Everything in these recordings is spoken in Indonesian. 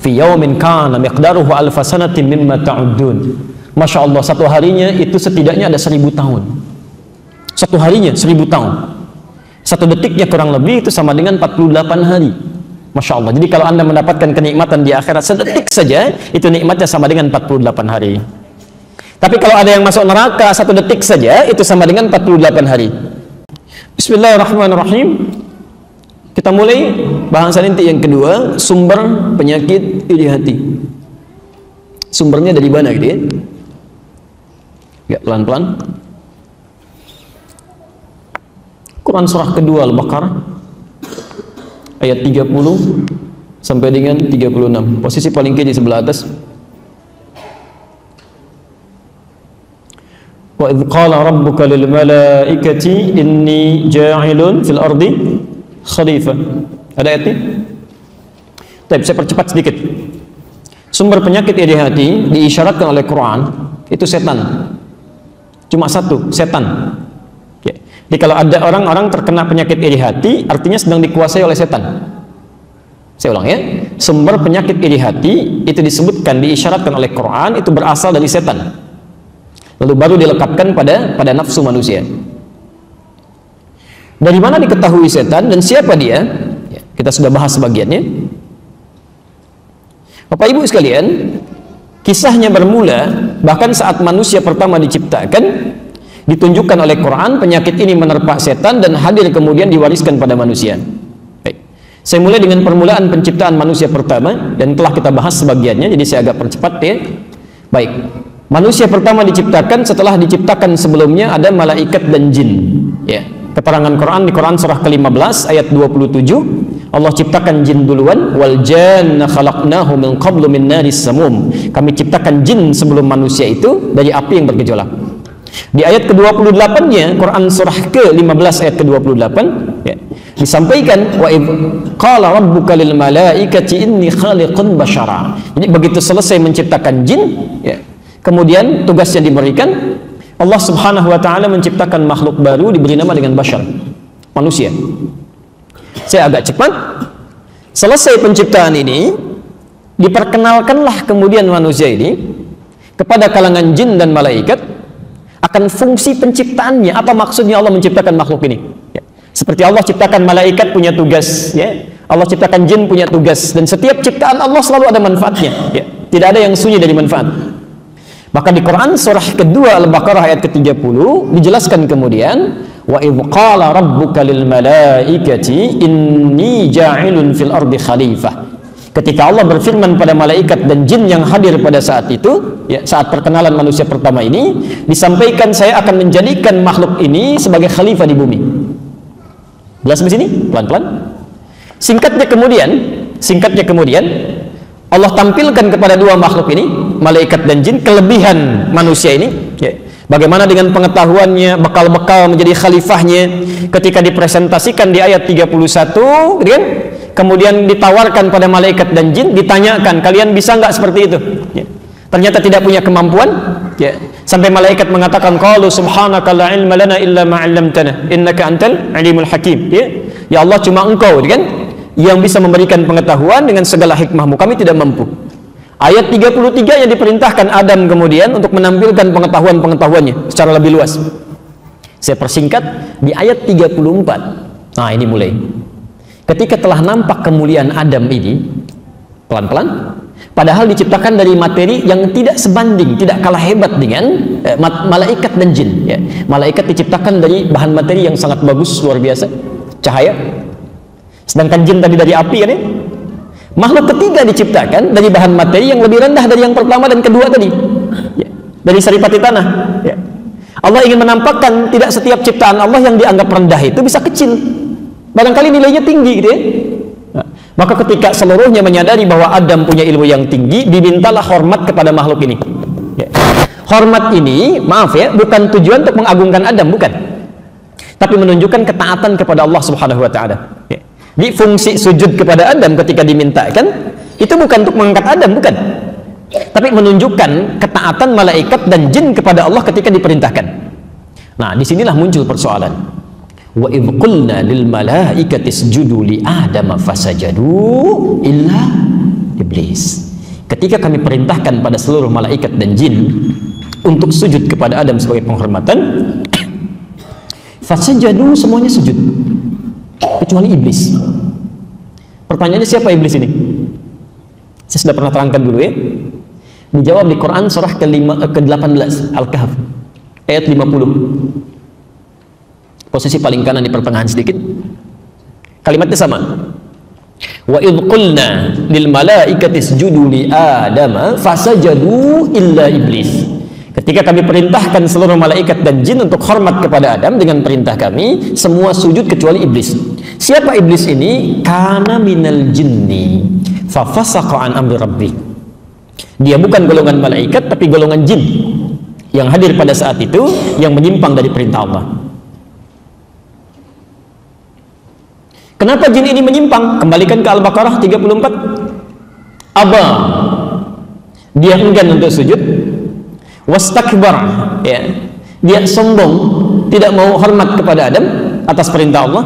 Fi yaumin kana miqdaruhu alfa sanatin mimma ta'uddun. Masya Allah, satu harinya itu setidaknya ada 1000 tahun. Satu harinya 1000 tahun. Satu detiknya kurang lebih itu sama dengan 48 hari. Masya Allah. Jadi kalau Anda mendapatkan kenikmatan di akhirat sedetik saja, itu nikmatnya sama dengan 48 hari. Tapi kalau ada yang masuk neraka satu detik saja, itu sama dengan 48 hari. Bismillahirrahmanirrahim. Kita mulai bahasan inti yang kedua, sumber penyakit iri hati. Sumbernya dari mana gitu ya? Ya, pelan-pelan. Quran surah kedua Al-Baqarah ayat 30 sampai dengan 36. Posisi paling kiri sebelah atas. Wa idz qala rabbuka lil malaikati inni ja'ilun fil ardi khalifah. Ada ayatnya? Baik, saya percepat sedikit. Sumber penyakit iri hati diisyaratkan oleh Quran itu setan. Cuma satu, setan. Ya. Jadi kalau ada orang-orang terkena penyakit iri hati, artinya sedang dikuasai oleh setan. Saya ulang ya. Sumber penyakit iri hati itu disebutkan, diisyaratkan oleh Quran itu berasal dari setan. Lalu baru dilekatkan pada nafsu manusia. Dari mana diketahui setan dan siapa dia? Ya, kita sudah bahas sebagiannya. Bapak Ibu sekalian, kisahnya bermula bahkan saat manusia pertama diciptakan, ditunjukkan oleh Quran penyakit ini menerpa setan dan hadir kemudian diwariskan pada manusia. Baik. Saya mulai dengan permulaan penciptaan manusia pertama dan telah kita bahas sebagiannya, jadi saya agak percepat ya. Baik. Manusia pertama diciptakan setelah diciptakan sebelumnya ada malaikat dan jin. Ya. Keterangan Quran di Quran surah ke-15 ayat 27, Allah ciptakan jin duluan, wal janna khalaqnahu min qablu min naris samum. Kami ciptakan jin sebelum manusia itu dari api yang bergejolak. Di ayat ke-28-nya Quran surah ke-15 ayat ke-28 ya, disampaikan wa idz qala rabbuka lil malaikati inni khaliqun basyara. Jadi begitu selesai menciptakan jin ya, kemudian tugasnya diberikan, Allah subhanahu wa ta'ala menciptakan makhluk baru diberi nama dengan bashar, manusia. Saya agak cepat. Selesai penciptaan ini, diperkenalkanlah kemudian manusia ini kepada kalangan jin dan malaikat akan fungsi penciptaannya. Apa maksudnya Allah menciptakan makhluk ini ya. Seperti Allah ciptakan malaikat punya tugas ya, Allah ciptakan jin punya tugas, dan setiap ciptaan Allah selalu ada manfaatnya ya. Tidak ada yang sunyi dari manfaat. Bahkan di Quran surah kedua Al-Baqarah ayat ke-30 dijelaskan kemudian, wa idz qala rabbuka lil malaikati inni ja'ilun fil ardi khalifah. Ketika Allah berfirman pada malaikat dan jin yang hadir pada saat itu ya, saat perkenalan manusia pertama ini, disampaikan saya akan menjadikan makhluk ini sebagai khalifah di bumi. Jelas di sini? Pelan-pelan. Singkatnya kemudian Allah tampilkan kepada dua makhluk ini, malaikat dan jin, kelebihan manusia ini ya. Bagaimana dengan pengetahuannya, bekal-bekal menjadi khalifahnya. Ketika dipresentasikan di ayat 31 gitu kan? Kemudian ditawarkan pada malaikat dan jin, ditanyakan, kalian bisa nggak seperti itu ya. Ternyata tidak punya kemampuan ya. Sampai malaikat mengatakan, qalu subhanaka la ilma lana illa ma 'allamtana innaka antal alimul hakim ya. Ya Allah, cuma engkau gitu kan yang bisa memberikan pengetahuan dengan segala hikmahmu, kami tidak mampu. Ayat 33 yang diperintahkan Adam kemudian untuk menampilkan pengetahuan-pengetahuannya secara lebih luas. Saya persingkat di ayat 34. Nah, ini mulai. Ketika telah nampak kemuliaan Adam ini, pelan-pelan, padahal diciptakan dari materi yang tidak sebanding, tidak kalah hebat dengan malaikat dan jin ya. Malaikat diciptakan dari bahan materi yang sangat bagus, luar biasa, cahaya. Sedangkan jin tadi dari api kan ya. Makhluk ketiga diciptakan dari bahan materi yang lebih rendah dari yang pertama dan kedua tadi ya, dari saripati tanah ya. Allah ingin menampakkan tidak setiap ciptaan Allah yang dianggap rendah itu bisa kecil, barangkali nilainya tinggi gitu ya. Nah, maka ketika seluruhnya menyadari bahwa Adam punya ilmu yang tinggi, dimintalah hormat kepada makhluk ini ya. Hormat ini, maaf ya, bukan tujuan untuk mengagungkan Adam, bukan, tapi menunjukkan ketaatan kepada Allah subhanahu wa ta'ala ya. Di fungsi sujud kepada Adam ketika dimintakan itu bukan untuk mengangkat Adam, bukan, tapi menunjukkan ketaatan malaikat dan jin kepada Allah ketika diperintahkan. Nah, disinilah muncul persoalan. Wa idz qulna lil malaikati isjudu li adama fasajadu illa iblis. Ketika kami perintahkan pada seluruh malaikat dan jin untuk sujud kepada Adam sebagai penghormatan, fasajadu, semuanya sujud kecuali iblis. Pertanyaannya, siapa iblis ini? Saya sudah pernah terangkan dulu ya. Dijawab di Quran surah ke-18 Al-Kahf ayat 50. Posisi paling kanan di pertengahan sedikit. Kalimatnya sama. Wa idh qulna lil malaikati isjudu li Adama fasajadu illa iblis. Ketika kami perintahkan seluruh malaikat dan jin untuk hormat kepada Adam dengan perintah kami, semua sujud kecuali iblis. Siapa iblis ini? Kana minal jinni fa fasaqa an amri rabbi. Dia bukan golongan malaikat tapi golongan jin yang hadir pada saat itu, yang menyimpang dari perintah Allah. Kenapa jin ini menyimpang? Kembalikan ke Al-Baqarah 34. Aba, dia enggan untuk sujud. Wastakbar, ya, dia sombong, tidak mau hormat kepada Adam atas perintah Allah.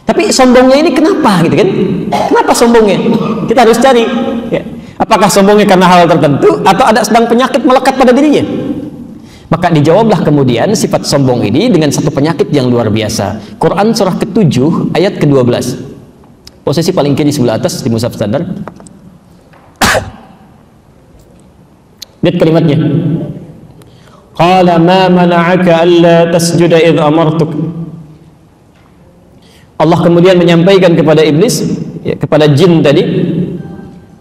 Tapi sombongnya ini kenapa gitu kan? Kenapa sombongnya? Kita harus cari, ya. Apakah sombongnya karena hal tertentu atau ada sedang penyakit melekat pada dirinya? Maka dijawablah kemudian sifat sombong ini dengan satu penyakit yang luar biasa. Quran surah ke-7 ayat ke-12. Posisi paling kiri sebelah atas di mushaf standar. Lihat kalimatnya. Qala ma mana'aka alla tasjuda idh amartuk. Allah kemudian menyampaikan kepada iblis, ya, kepada jin tadi,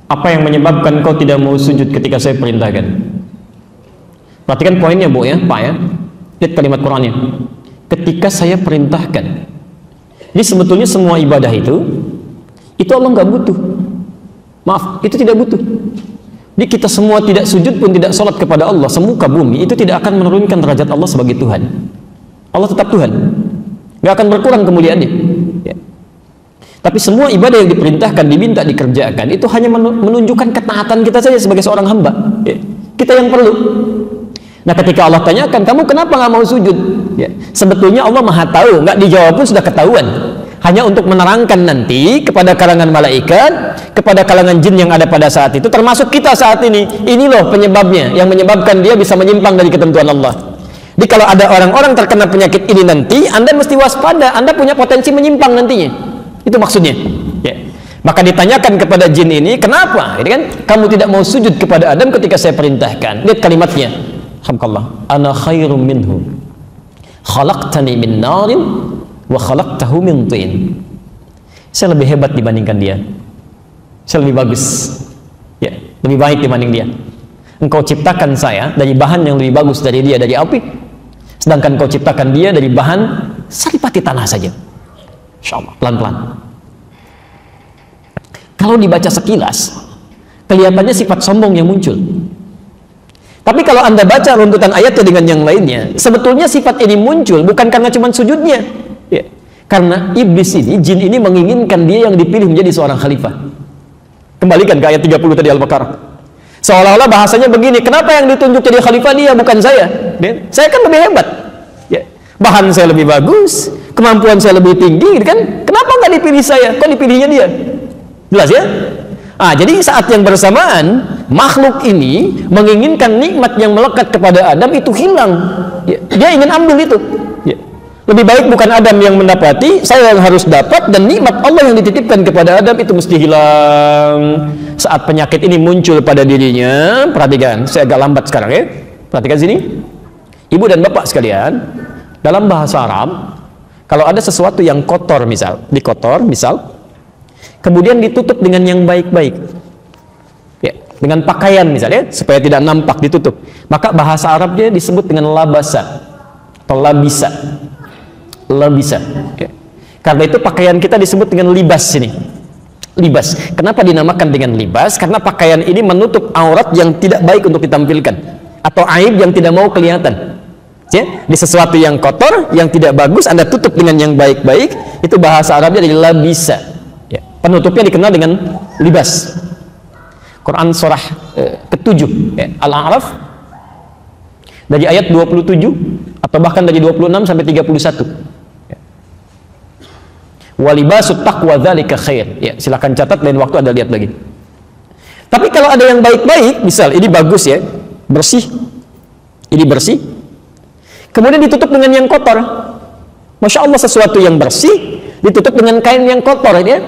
apa yang menyebabkan kau tidak mau sujud ketika saya perintahkan? Perhatikan poinnya, Bu, ya, Pak, ya. Lihat kalimat Qurannya. Ketika saya perintahkan. Jadi sebetulnya semua ibadah itu Allah nggak butuh. Maaf, itu tidak butuh. Jadi kita semua tidak sujud pun tidak sholat kepada Allah semuka bumi, itu tidak akan menurunkan derajat Allah sebagai Tuhan. Allah tetap Tuhan, nggak akan berkurang kemuliaannya, ya. Tapi semua ibadah yang diperintahkan, diminta, dikerjakan, itu hanya menunjukkan ketaatan kita saja sebagai seorang hamba, ya. Kita yang perlu. Nah, ketika Allah tanyakan, kamu kenapa nggak mau sujud? Ya, sebetulnya Allah Maha tahu, nggak dijawab pun sudah ketahuan. Hanya untuk menerangkan nanti kepada kalangan malaikat, kepada kalangan jin yang ada pada saat itu, termasuk kita saat ini. Ini loh penyebabnya, yang menyebabkan dia bisa menyimpang dari ketentuan Allah. Jadi kalau ada orang-orang terkena penyakit ini nanti, Anda mesti waspada, Anda punya potensi menyimpang nantinya. Itu maksudnya, ya. Maka ditanyakan kepada jin ini, kenapa? Ini kan kamu tidak mau sujud kepada Adam ketika saya perintahkan. Lihat kalimatnya. Alhamdulillah. Ana khairum minhu. Khalaqtani min narin wa khalaqtahu min tin. Saya lebih hebat dibandingkan dia. Saya lebih bagus. Ya, lebih baik dibanding dia. Engkau ciptakan saya dari bahan yang lebih bagus dari dia, dari api. Sedangkan kau ciptakan dia dari bahan saripati tanah saja. Insyaallah, pelan-pelan. Kalau dibaca sekilas, kelihatannya sifat sombong yang muncul. Tapi kalau Anda baca runtutan ayatnya dengan yang lainnya, sebetulnya sifat ini muncul bukan karena cuma sujudnya, ya. Karena iblis ini, jin ini menginginkan dia yang dipilih menjadi seorang khalifah. Kembalikan ke ayat 30 tadi Al-Baqarah. Seolah-olah bahasanya begini, kenapa yang ditunjuk jadi khalifah dia, bukan saya? Saya kan lebih hebat, ya. Bahan saya lebih bagus, kemampuan saya lebih tinggi, kan? Kenapa nggak dipilih saya? Kok dipilihnya dia? Jelas ya? Jadi saat yang bersamaan makhluk ini menginginkan nikmat yang melekat kepada Adam itu hilang, ya. Dia ingin ambil itu, ya. Lebih baik bukan Adam yang mendapati, saya yang harus dapat, dan nikmat Allah yang dititipkan kepada Adam itu mesti hilang. Saat penyakit ini muncul pada dirinya, perhatikan, saya agak lambat sekarang ya, perhatikan sini, ibu dan bapak sekalian, dalam bahasa Arab, kalau ada sesuatu yang kotor misal, kemudian ditutup dengan yang baik-baik, ya, dengan pakaian misalnya, supaya tidak nampak, ditutup, maka bahasa Arabnya disebut dengan labasa atau labisa, ya. Karena itu pakaian kita disebut dengan libas ini, libas. Kenapa dinamakan dengan libas? Karena pakaian ini menutup aurat yang tidak baik untuk ditampilkan, atau aib yang tidak mau kelihatan, ya. Di sesuatu yang kotor, yang tidak bagus, Anda tutup dengan yang baik-baik, itu bahasa Arabnya adalah labisa. Penutupnya dikenal dengan libas. Quran surah ke-7, ya, Al-A'raf, dari ayat 27 atau bahkan dari 26 sampai 31. Ya. Walibasut taqwa dzalika khair. Ya, silakan catat, lain waktu Anda lihat lagi. Tapi kalau ada yang baik-baik, misal ini bagus ya, bersih, ini bersih, kemudian ditutup dengan yang kotor. Masya Allah, sesuatu yang bersih ditutup dengan kain yang kotor ya,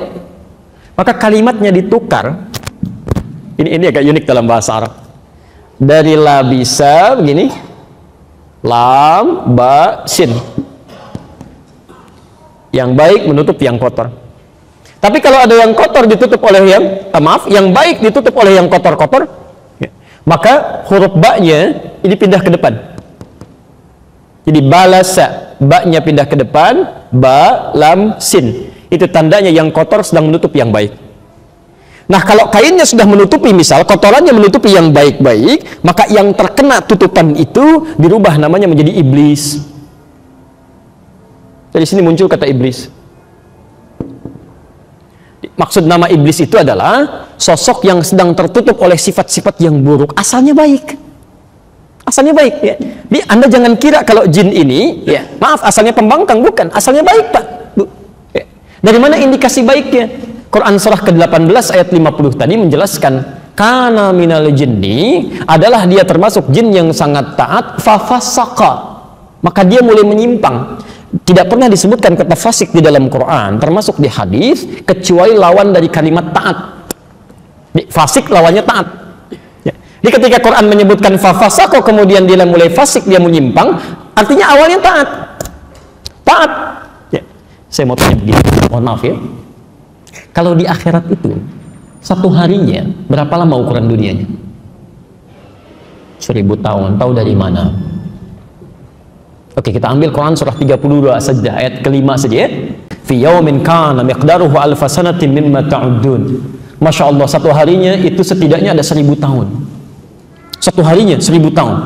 maka kalimatnya ditukar. Ini agak unik dalam bahasa Arab. Dari labisa begini, lam ba sin, yang baik menutup yang kotor. Tapi kalau ada yang kotor ditutup oleh yang yang baik ditutup oleh yang kotor-kotor, maka huruf ba-nya ini pindah ke depan. Jadi balasa, ba-nya pindah ke depan, ba lam sin. Itu tandanya yang kotor sedang menutup yang baik. Nah, kalau kainnya sudah menutupi, misal kotorannya menutupi yang baik-baik, maka yang terkena tutupan itu dirubah namanya menjadi iblis. Dari sini muncul kata iblis. Maksud nama iblis itu adalah sosok yang sedang tertutup oleh sifat-sifat yang buruk. Asalnya baik. Asalnya baik ya. Jadi Anda jangan kira kalau jin ini ya, maaf, asalnya pembangkang, bukan. Asalnya baik, Pak. Ya. Dari mana indikasi baiknya? Quran surah ke-18 ayat 50 tadi menjelaskan, kana minal jinni, adalah dia termasuk jin yang sangat taat, fafasaqa, maka dia mulai menyimpang. Tidak pernah disebutkan kata fasik di dalam Quran, termasuk di hadis, kecuali lawan dari kalimat taat. Fasik lawannya taat. Jadi ketika Quran menyebutkan fafasaqa, kemudian dia mulai fasik, dia menyimpang, artinya awalnya taat. Taat. Ya. Saya mau tanya begini, mohon maaf ya. Kalau di akhirat itu satu harinya berapa lama ukuran dunianya? 1000 tahun. Tahu dari mana? Oke, kita ambil Quran surah 32 saja, ayat kelima saja ya. Fi yaumin kana miqdaruhu alfa sanatin mimma ta'uddun. Masya Allah, satu harinya itu setidaknya ada 1000 tahun. Satu harinya 1000 tahun.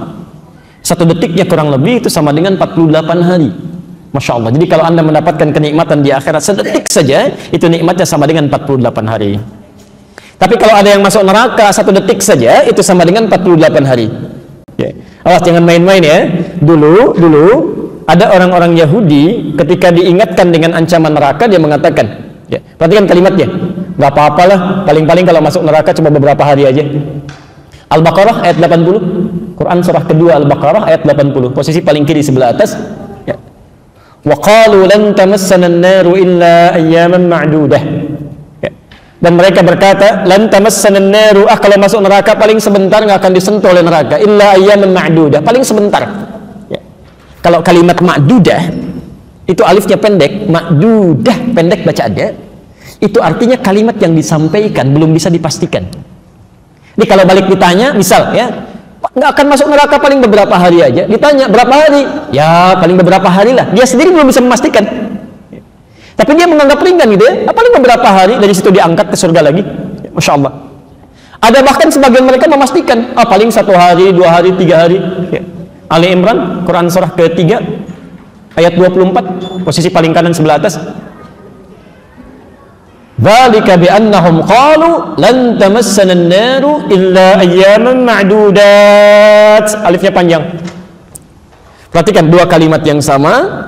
Satu detiknya kurang lebih itu sama dengan 48 hari. Masya Allah. Jadi kalau Anda mendapatkan kenikmatan di akhirat sedetik saja, itu nikmatnya sama dengan 48 hari. Tapi kalau ada yang masuk neraka satu detik saja, itu sama dengan 48 hari. Ya. Awas, jangan main-main ya. Dulu ada orang-orang Yahudi ketika diingatkan dengan ancaman neraka, dia mengatakan, ya, perhatikan kalimatnya, nggak apa-apalah, paling-paling kalau masuk neraka cuma beberapa hari aja. Al-Baqarah ayat 80, Quran surah kedua Al-Baqarah ayat 80, posisi paling kiri sebelah atas. وَقَالُوا لَنْ تَمَسَّنَا النَّارُ إِلَّا أَيَّامًا مَعْدُودَةً. Dan mereka berkata, لَنْ تَمَسَّنَا النَّارُ, kalau masuk neraka paling sebentar, nggak akan disentuh oleh neraka, إِلَّا أَيَّامًا مَعْدُودَةً, paling sebentar. Ya. Kalau kalimat ma'dudah itu alifnya pendek, ma'dudah pendek bacaannya, itu artinya kalimat yang disampaikan belum bisa dipastikan. Jadi kalau balik ditanya, misal ya, nggak akan masuk neraka paling beberapa hari aja, ditanya berapa hari, ya paling beberapa hari lah, dia sendiri belum bisa memastikan, tapi dia menganggap ringan gitu ya, paling beberapa hari, dari situ diangkat ke surga lagi. Masya Allah. Ada bahkan sebagian mereka memastikan, paling 1 hari, 2 hari, 3 hari ya. Ali Imran Quran surah ke-3 ayat 24, posisi paling kanan sebelah atas. Dzalika bi annahum qalu lan tamassana an-naru illa ayyaman ma'dudat. Alifnya panjang. Perhatikan dua kalimat yang sama,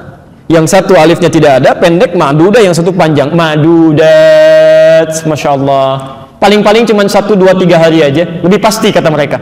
yang satu alifnya tidak ada, pendek, ma'dudah, yang satu panjang, ma'dudat. Masya Allah. Paling-paling cuma 1, 2, 3 hari aja, lebih pasti kata mereka.